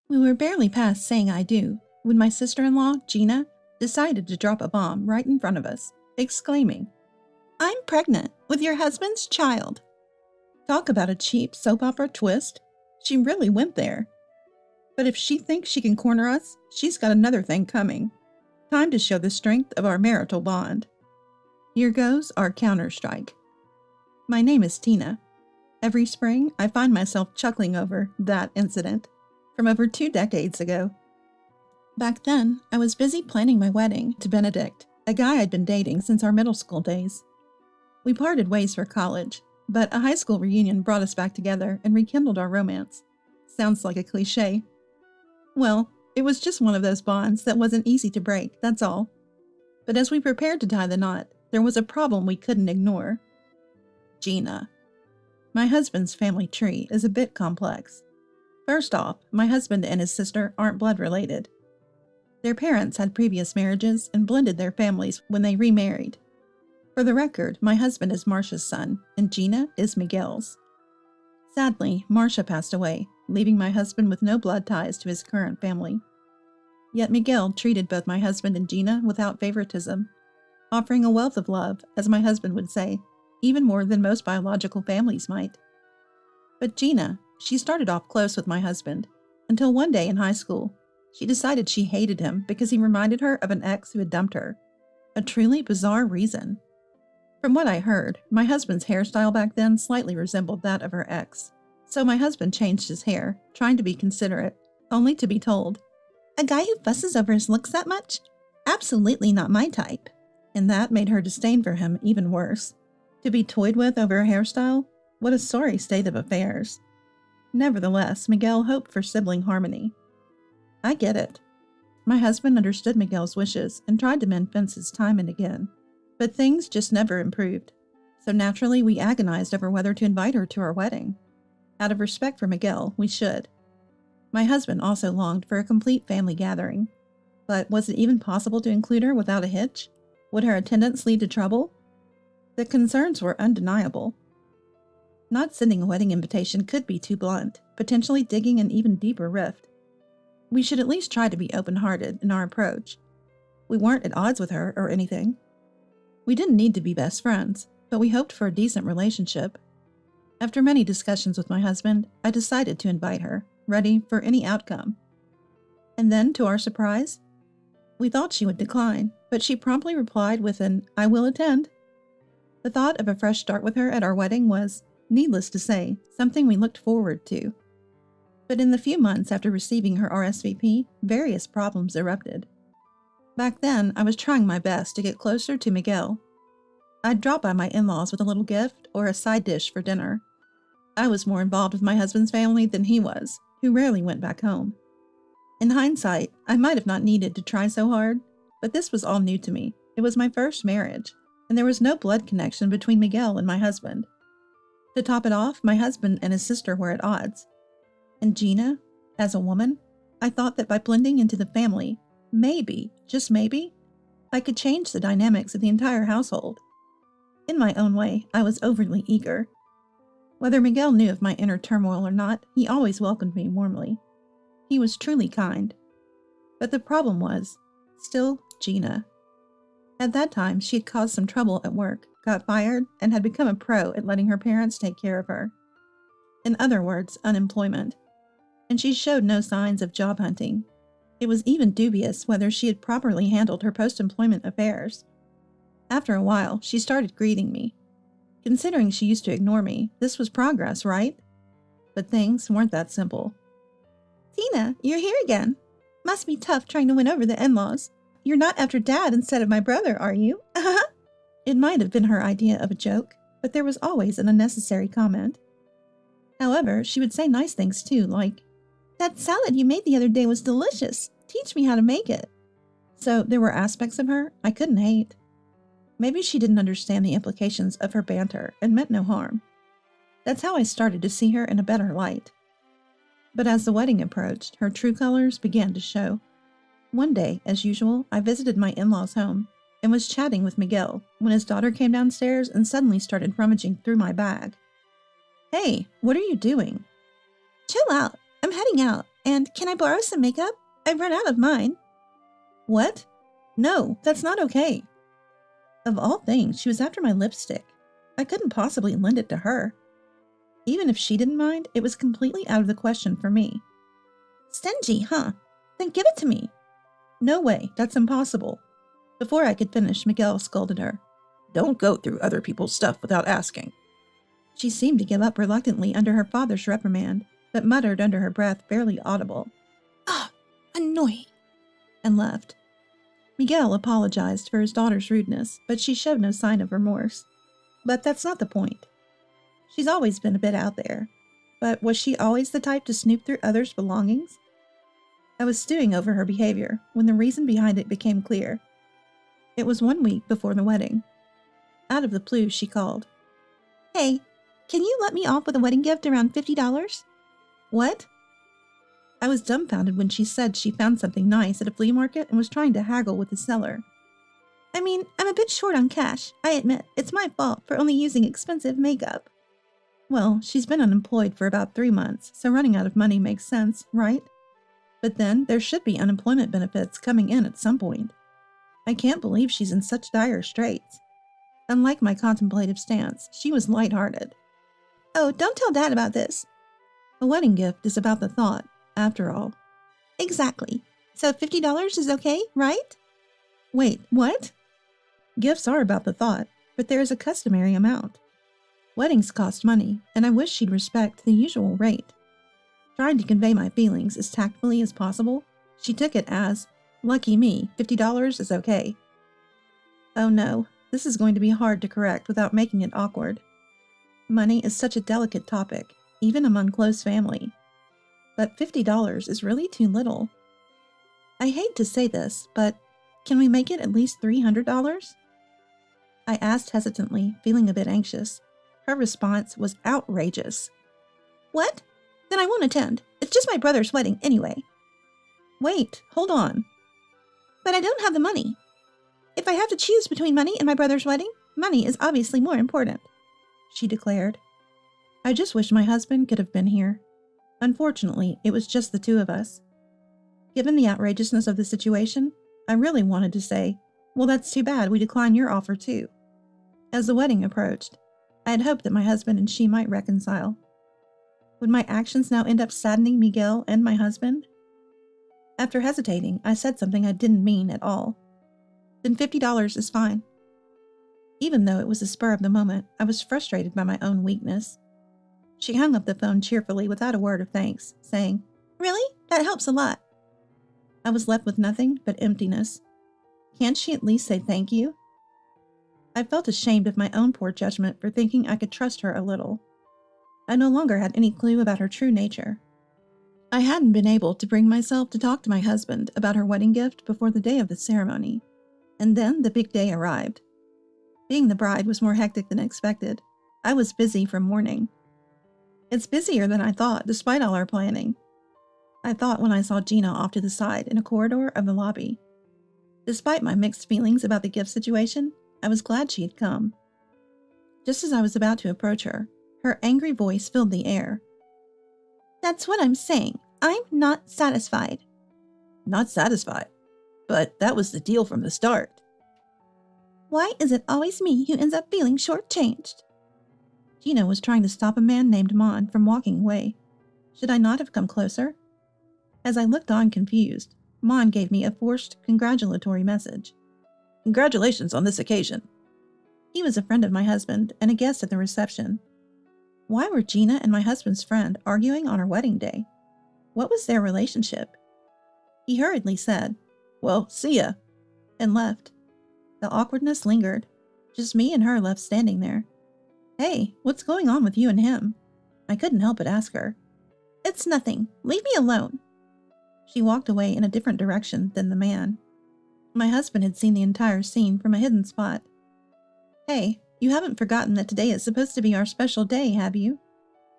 We were barely past saying I do when my sister-in-law, Gina, decided to drop a bomb right in front of us, exclaiming, "I'm pregnant with your husband's child." Talk about a cheap soap opera twist. She really went there. But if she thinks she can corner us, she's got another thing coming. Time to show the strength of our marital bond. Here goes our counter-strike. My name is Tina. Every spring, I find myself chuckling over that incident from over 2 decades ago. Back then, I was busy planning my wedding to Benedict, a guy I'd been dating since our middle school days. We parted ways for college, but a high school reunion brought us back together and rekindled our romance. Sounds like a cliché. Well, it was just one of those bonds that wasn't easy to break, that's all. But as we prepared to tie the knot, there was a problem we couldn't ignore. Gina. My husband's family tree is a bit complex. First off, my husband and his sister aren't blood related. Their parents had previous marriages and blended their families when they remarried. For the record, my husband is Marcia's son, and Gina is Miguel's. Sadly, Marcia passed away, leaving my husband with no blood ties to his current family. Yet Miguel treated both my husband and Gina without favoritism, offering a wealth of love, as my husband would say, even more than most biological families might. But Gina, she started off close with my husband, until one day in high school, she decided she hated him because he reminded her of an ex who had dumped her. A truly bizarre reason. From what I heard, my husband's hairstyle back then slightly resembled that of her ex. So my husband changed his hair, trying to be considerate, only to be told, "A guy who fusses over his looks that much? Absolutely not my type." And that made her disdain for him even worse. To be toyed with over a hairstyle? What a sorry state of affairs. Nevertheless, Miguel hoped for sibling harmony. I get it. My husband understood Miguel's wishes and tried to mend fences time and again. But things just never improved. So naturally, we agonized over whether to invite her to our wedding. Out of respect for Miguel, we should. My husband also longed for a complete family gathering. But was it even possible to include her without a hitch? Would her attendance lead to trouble? The concerns were undeniable. Not sending a wedding invitation could be too blunt, potentially digging an even deeper rift. We should at least try to be open-hearted in our approach. We weren't at odds with her or anything. We didn't need to be best friends, but we hoped for a decent relationship. After many discussions with my husband, I decided to invite her, ready for any outcome. And then, to our surprise, we thought she would decline, but she promptly replied with an "I will attend." The thought of a fresh start with her at our wedding was, needless to say, something we looked forward to. But in the few months after receiving her RSVP, various problems erupted. Back then, I was trying my best to get closer to Miguel. I'd drop by my in-laws with a little gift or a side dish for dinner. I was more involved with my husband's family than he was, who rarely went back home. In hindsight, I might have not needed to try so hard, but this was all new to me. It was my first marriage, and there was no blood connection between Miguel and my husband. To top it off, my husband and his sister were at odds. And Gina, as a woman, I thought that by blending into the family, maybe, just maybe, I could change the dynamics of the entire household. In my own way, I was overly eager. Whether Miguel knew of my inner turmoil or not, he always welcomed me warmly. He was truly kind. But the problem was, still Gina. At that time, she had caused some trouble at work, got fired, and had become a pro at letting her parents take care of her. In other words, unemployment. And she showed no signs of job hunting. It was even dubious whether she had properly handled her post-employment affairs. After a while, she started greeting me. Considering she used to ignore me, this was progress, right? But things weren't that simple. "Tina, you're here again. Must be tough trying to win over the in-laws. You're not after Dad instead of my brother, are you?" It might have been her idea of a joke, but there was always an unnecessary comment. However, she would say nice things too, like, "That salad you made the other day was delicious. Teach me how to make it." So there were aspects of her I couldn't hate. Maybe she didn't understand the implications of her banter and meant no harm. That's how I started to see her in a better light. But as the wedding approached, her true colors began to show. One day, as usual, I visited my in-laws' home and was chatting with Miguel when his daughter came downstairs and suddenly started rummaging through my bag. "Hey, what are you doing?" "Chill out. I'm heading out, And can I borrow some makeup? I've run out of mine. What? No, that's not okay. Of all things, she was after my lipstick. I couldn't possibly lend it to her. Even if she didn't mind, it was completely out of the question for me. Stingy, huh? Then give it to me. No way, that's impossible. Before I could finish, Miguel scolded her. Don't go through other people's stuff without asking. She seemed to give up reluctantly under her father's reprimand, but muttered under her breath, barely audible. Ah, annoying, and left. Miguel apologized for his daughter's rudeness, but she showed no sign of remorse. But that's not the point. She's always been a bit out there. But was she always the type to snoop through others' belongings? I was stewing over her behavior when the reason behind it became clear. It was 1 week before the wedding. Out of the blue, she called. Hey, can you let me off with a wedding gift around $50? What? I was dumbfounded when she said she found something nice at a flea market and was trying to haggle with the seller. I mean, I'm a bit short on cash. I admit, it's my fault for only using expensive makeup. Well, she's been unemployed for about 3 months, so running out of money makes sense, right? But then there should be unemployment benefits coming in at some point. I can't believe she's in such dire straits. Unlike my contemplative stance, she was lighthearted. Oh, don't tell Dad about this. A wedding gift is about the thought, after all. Exactly. So $50 is okay, right? Wait, what? Gifts are about the thought, but there is a customary amount. Weddings cost money, and I wish she'd respect the usual rate. Trying to convey my feelings as tactfully as possible, she took it as, lucky me, $50 is okay. Oh no, this is going to be hard to correct without making it awkward. Money is such a delicate topic, even among close family. But $50 is really too little. I hate to say this, but can we make it at least $300? I asked hesitantly, feeling a bit anxious. Her response was outrageous. What? Then I won't attend. It's just my brother's wedding anyway. Wait, hold on. But I don't have the money. If I have to choose between money and my brother's wedding, money is obviously more important, she declared. I just wish my husband could have been here. Unfortunately, it was just the two of us. Given the outrageousness of the situation, I really wanted to say, well, that's too bad, we decline your offer too. As the wedding approached, I had hoped that my husband and she might reconcile. Would my actions now end up saddening Miguel and my husband? After hesitating, I said something I didn't mean at all. Then $50 is fine. Even though it was the spur of the moment, I was frustrated by my own weakness. She hung up the phone cheerfully without a word of thanks, saying, Really? That helps a lot. I was left with nothing but emptiness. Can't she at least say thank you? I felt ashamed of my own poor judgment for thinking I could trust her a little. I no longer had any clue about her true nature. I hadn't been able to bring myself to talk to my husband about her wedding gift before the day of the ceremony, and then the big day arrived. Being the bride was more hectic than expected. I was busy from morning. It's busier than I thought, despite all our planning. I thought when I saw Gina off to the side in a corridor of the lobby. Despite my mixed feelings about the gift situation, I was glad she had come. Just as I was about to approach her, her angry voice filled the air. That's what I'm saying. I'm not satisfied. Not satisfied? But that was the deal from the start. Why is it always me who ends up feeling shortchanged? Gina was trying to stop a man named Mon from walking away. Should I not have come closer? As I looked on confused, Mon gave me a forced, congratulatory message. Congratulations on this occasion. He was a friend of my husband and a guest at the reception. Why were Gina and my husband's friend arguing on our wedding day? What was their relationship? He hurriedly said, Well, see ya, and left. The awkwardness lingered. Just me and her left standing there. Hey, what's going on with you and him? I couldn't help but ask her. It's nothing. Leave me alone. She walked away in a different direction than the man. My husband had seen the entire scene from a hidden spot. Hey, you haven't forgotten that today is supposed to be our special day, have you?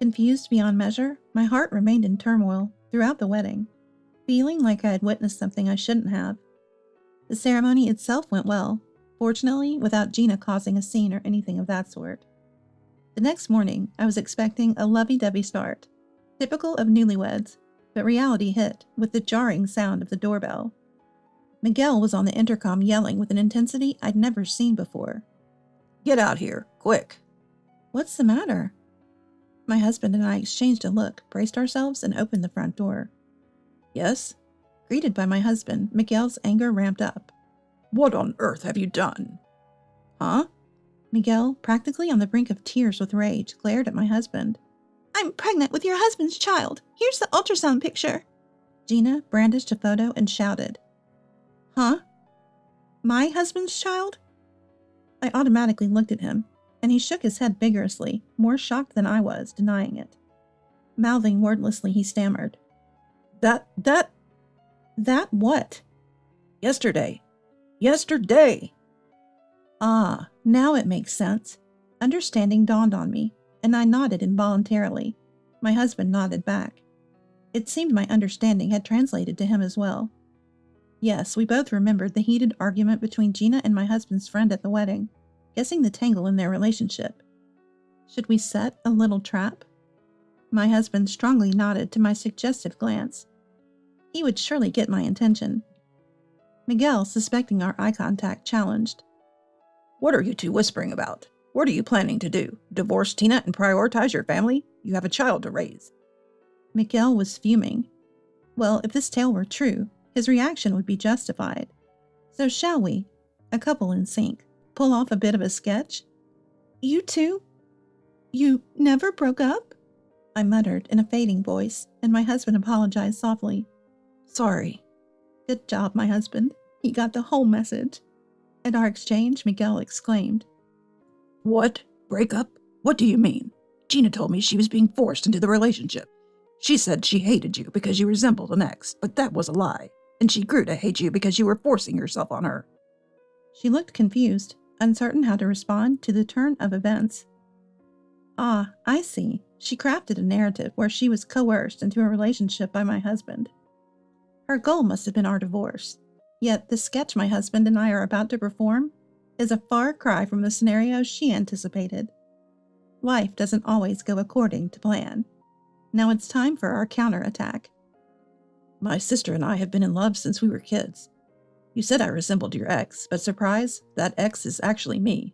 Confused beyond measure, my heart remained in turmoil throughout the wedding, feeling like I had witnessed something I shouldn't have. The ceremony itself went well, fortunately without Gina causing a scene or anything of that sort. The next morning, I was expecting a lovey-dovey start, typical of newlyweds, but reality hit with the jarring sound of the doorbell. Miguel was on the intercom yelling with an intensity I'd never seen before. Get out here, quick. What's the matter? My husband and I exchanged a look, braced ourselves, and opened the front door. Yes? Greeted by my husband, Miguel's anger ramped up. What on earth have you done? Huh? Miguel, practically on the brink of tears with rage, glared at my husband. I'm pregnant with your husband's child. Here's the ultrasound picture. Gina brandished a photo and shouted. Huh? My husband's child? I automatically looked at him, and he shook his head vigorously, more shocked than I was, denying it. Mouthing wordlessly, he stammered. That what? Yesterday. Ah, now it makes sense. Understanding dawned on me, and I nodded involuntarily. My husband nodded back. It seemed my understanding had translated to him as well. Yes, we both remembered the heated argument between Gina and my husband's friend at the wedding, guessing the tangle in their relationship. Should we set a little trap? My husband strongly nodded to my suggestive glance. He would surely get my attention. Miguel, suspecting our eye contact, challenged. What are you two whispering about? What are you planning to do? Divorce Tina and prioritize your family? You have a child to raise. Miguel was fuming. Well, if this tale were true, his reaction would be justified. So shall we, a couple in sync, pull off a bit of a sketch? You two? You never broke up? I muttered in a fading voice, and my husband apologized softly. Sorry. Good job, my husband. He got the whole message. At our exchange, Miguel exclaimed. What? Break up? What do you mean? Gina told me she was being forced into the relationship. She said she hated you because you resembled an ex, but that was a lie. And she grew to hate you because you were forcing yourself on her. She looked confused, uncertain how to respond to the turn of events. Ah, I see. She crafted a narrative where she was coerced into a relationship by my husband. Her goal must have been our divorce. Yet the sketch my husband and I are about to perform is a far cry from the scenario she anticipated. Life doesn't always go according to plan. Now it's time for our counterattack. My sister and I have been in love since we were kids. You said I resembled your ex, but surprise, that ex is actually me.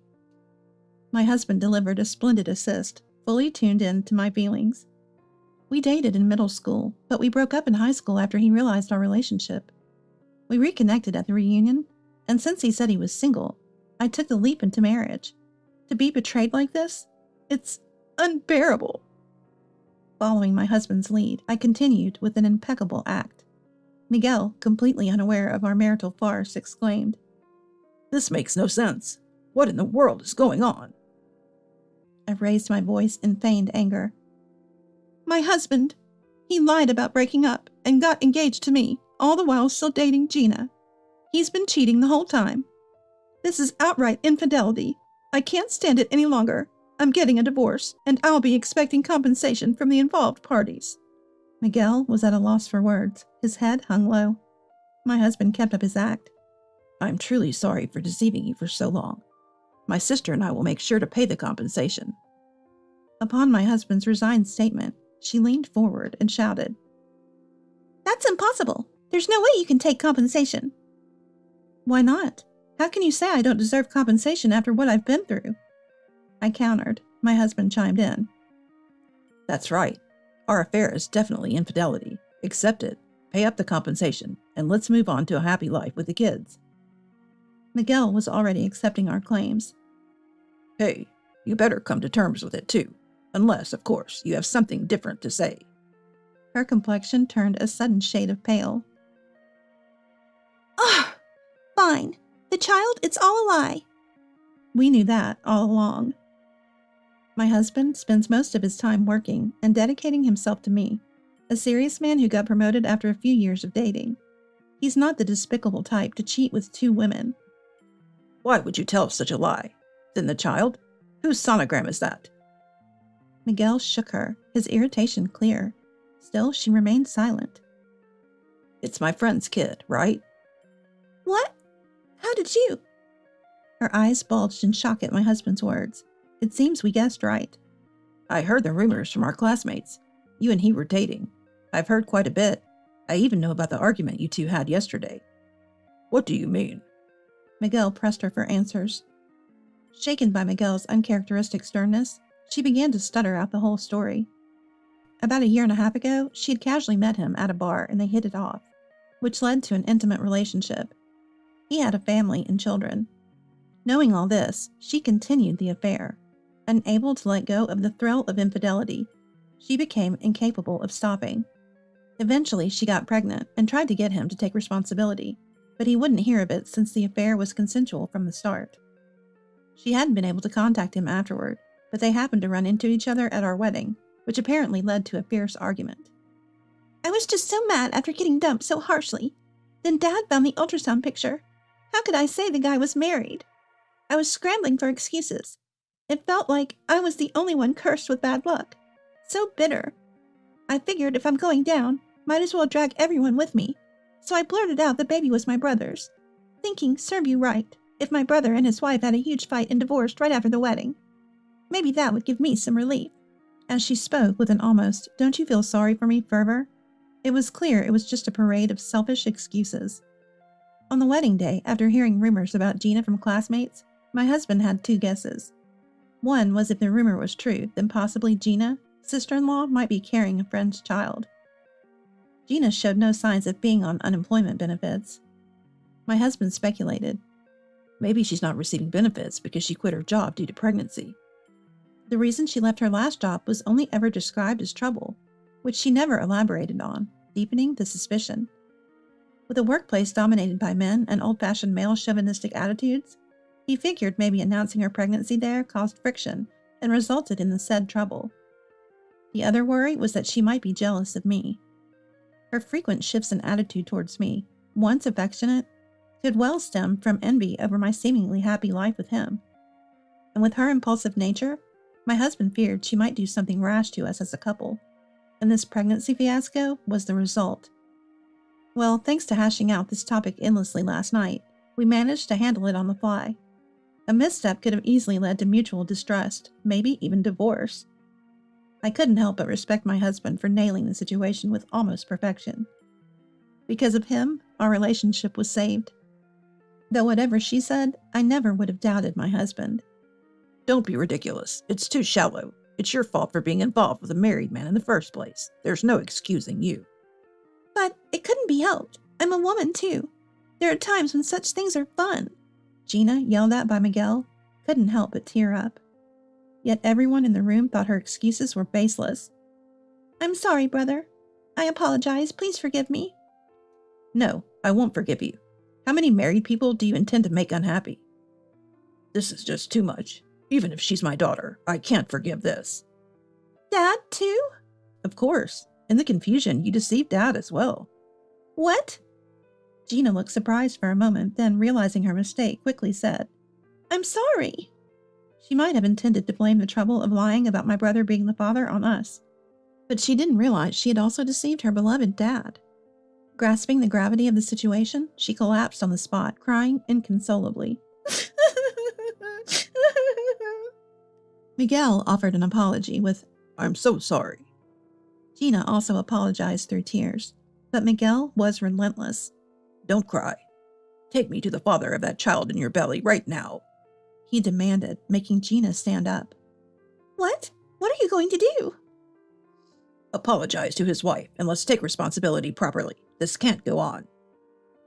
My husband delivered a splendid assist, fully tuned in to my feelings. We dated in middle school, but we broke up in high school after he realized our relationship. We reconnected at the reunion, and since he said he was single, I took the leap into marriage. To be betrayed like this? It's unbearable. Following my husband's lead, I continued with an impeccable act. Miguel, completely unaware of our marital farce, exclaimed, This makes no sense. What in the world is going on? I raised my voice in feigned anger. My husband. He lied about breaking up and got engaged to me, all the while still dating Gina. He's been cheating the whole time. This is outright infidelity. I can't stand it any longer. I'm getting a divorce, and I'll be expecting compensation from the involved parties. Miguel was at a loss for words. His head hung low. My husband kept up his act. I'm truly sorry for deceiving you for so long. My sister and I will make sure to pay the compensation. Upon my husband's resigned statement, she leaned forward and shouted, That's impossible. There's no way you can take compensation. Why not? How can you say I don't deserve compensation after what I've been through? I countered. My husband chimed in. That's right. Our affair is definitely infidelity. Accept it, pay up the compensation, and let's move on to a happy life with the kids. Miguel was already accepting our claims. Hey, you better come to terms with it too. Unless, of course, you have something different to say. Her complexion turned a sudden shade of pale. Ah, fine. The child, it's all a lie. We knew that all along. My husband spends most of his time working and dedicating himself to me, a serious man who got promoted after a few years of dating. He's not the despicable type to cheat with 2 women. Why would you tell such a lie? Then the child? Whose sonogram is that? Miguel shook her, his irritation clear. Still, she remained silent. It's my friend's kid, right? What? How did you? Her eyes bulged in shock at my husband's words. It seems we guessed right. I heard the rumors from our classmates. You and he were dating. I've heard quite a bit. I even know about the argument you two had yesterday. What do you mean? Miguel pressed her for answers. Shaken by Miguel's uncharacteristic sternness, she began to stutter out the whole story. About a year and a half ago, she had casually met him at a bar and they hit it off, which led to an intimate relationship. He had a family and children. Knowing all this, she continued the affair. Unable to let go of the thrill of infidelity, she became incapable of stopping. Eventually, she got pregnant and tried to get him to take responsibility, but he wouldn't hear of it since the affair was consensual from the start. She hadn't been able to contact him afterward, but they happened to run into each other at our wedding, which apparently led to a fierce argument. I was just so mad after getting dumped so harshly. Then Dad found the ultrasound picture. How could I say the guy was married? I was scrambling for excuses. It felt like I was the only one cursed with bad luck. So bitter. I figured if I'm going down, might as well drag everyone with me. So I blurted out the baby was my brother's, thinking serve you right if my brother and his wife had a huge fight and divorced right after the wedding. Maybe that would give me some relief. As she spoke with an almost don't you feel sorry for me fervor, it was clear it was just a parade of selfish excuses. On the wedding day, after hearing rumors about Gina from classmates, my husband had two guesses. One was if the rumor was true, then possibly Gina, sister-in-law, might be carrying a friend's child. Gina showed no signs of being on unemployment benefits. My husband speculated. Maybe she's not receiving benefits because she quit her job due to pregnancy. The reason she left her last job was only ever described as trouble, which she never elaborated on, deepening the suspicion. With a workplace dominated by men and old-fashioned male chauvinistic attitudes, he figured maybe announcing her pregnancy there caused friction and resulted in the said trouble. The other worry was that she might be jealous of me. Her frequent shifts in attitude towards me, once affectionate, could well stem from envy over my seemingly happy life with him. And with her impulsive nature, my husband feared she might do something rash to us as a couple, and this pregnancy fiasco was the result. Well, thanks to hashing out this topic endlessly last night, we managed to handle it on the fly. A misstep could have easily led to mutual distrust, maybe even divorce. I couldn't help but respect my husband for nailing the situation with almost perfection. Because of him, our relationship was saved. Though whatever she said, I never would have doubted my husband. Don't be ridiculous. It's too shallow. It's your fault for being involved with a married man in the first place. There's no excusing you. But it couldn't be helped. I'm a woman, too. There are times when such things are fun. Gina, yelled at by Miguel, couldn't help but tear up. Yet everyone in the room thought her excuses were baseless. I'm sorry, brother. I apologize. Please forgive me. No, I won't forgive you. How many married people do you intend to make unhappy? This is just too much. Even if she's my daughter, I can't forgive this. Dad, too? Of course. In the confusion, you deceived Dad as well. What? Gina looked surprised for a moment, then, realizing her mistake, quickly said, I'm sorry. She might have intended to blame the trouble of lying about my brother being the father on us, but she didn't realize she had also deceived her beloved dad. Grasping the gravity of the situation, she collapsed on the spot, crying inconsolably. Miguel offered an apology with, I'm so sorry. Gina also apologized through tears, but Miguel was relentless. Don't cry. Take me to the father of that child in your belly right now, he demanded, making Gina stand up. What? What are you going to do? Apologize to his wife, and let's take responsibility properly. This can't go on.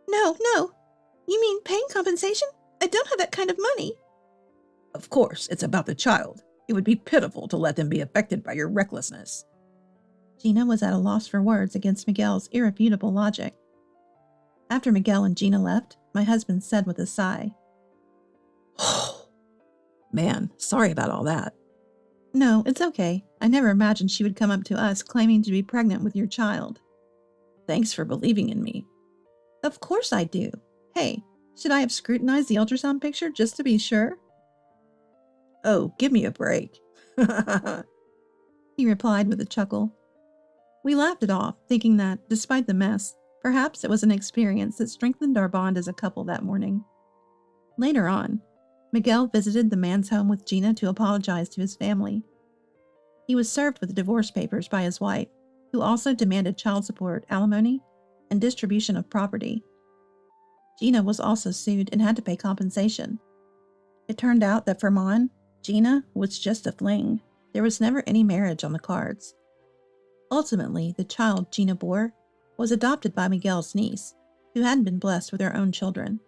No. You mean paying compensation? I don't have that kind of money. Of course, it's about the child. It would be pitiful to let them be affected by your recklessness. Gina was at a loss for words against Miguel's irrefutable logic. After Miguel and Gina left, my husband said with a sigh, Man, sorry about all that. No, it's okay. I never imagined she would come up to us claiming to be pregnant with your child. Thanks for believing in me. Of course I do. Hey, should I have scrutinized the ultrasound picture just to be sure? Oh, give me a break. He replied with a chuckle. We laughed it off, thinking that, despite the mess, perhaps it was an experience that strengthened our bond as a couple that morning. Later on, Miguel visited the man's home with Gina to apologize to his family. He was served with the divorce papers by his wife, who also demanded child support, alimony, and distribution of property. Gina was also sued and had to pay compensation. It turned out that for Mon, Gina was just a fling. There was never any marriage on the cards. Ultimately, the child Gina bore was adopted by Miguel's niece, who hadn't been blessed with her own children.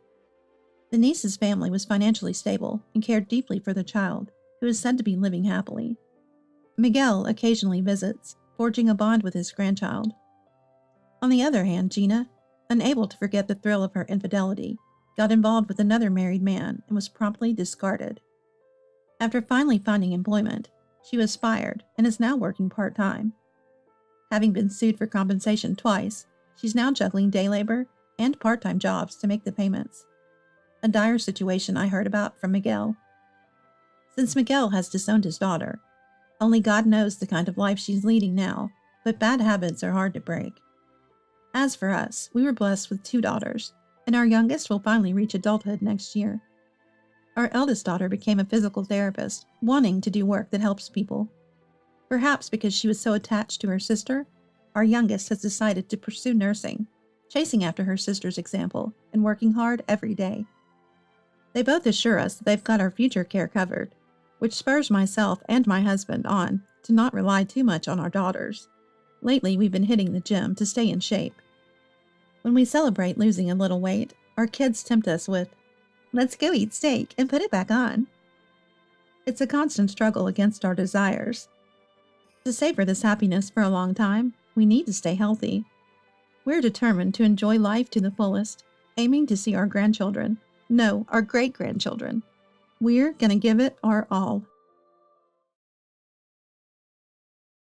The niece's family was financially stable and cared deeply for the child, who is said to be living happily. Miguel occasionally visits, forging a bond with his grandchild. On the other hand, Gina, unable to forget the thrill of her infidelity, got involved with another married man and was promptly discarded. After finally finding employment, she was fired and is now working part-time. Having been sued for compensation twice, she's now juggling day labor and part-time jobs to make the payments. A dire situation I heard about from Miguel. Since Miguel has disowned his daughter, only God knows the kind of life she's leading now, but bad habits are hard to break. As for us, we were blessed with 2 daughters, and our youngest will finally reach adulthood next year. Our eldest daughter became a physical therapist, wanting to do work that helps people. Perhaps because she was so attached to her sister, our youngest has decided to pursue nursing, chasing after her sister's example and working hard every day. They both assure us that they've got our future care covered, which spurs myself and my husband on to not rely too much on our daughters. Lately, we've been hitting the gym to stay in shape. When we celebrate losing a little weight, our kids tempt us with, "Let's go eat steak and put it back on." It's a constant struggle against our desires. To savor this happiness for a long time, we need to stay healthy. We're determined to enjoy life to the fullest, aiming to see our grandchildren, no, our great-grandchildren. We're gonna give it our all.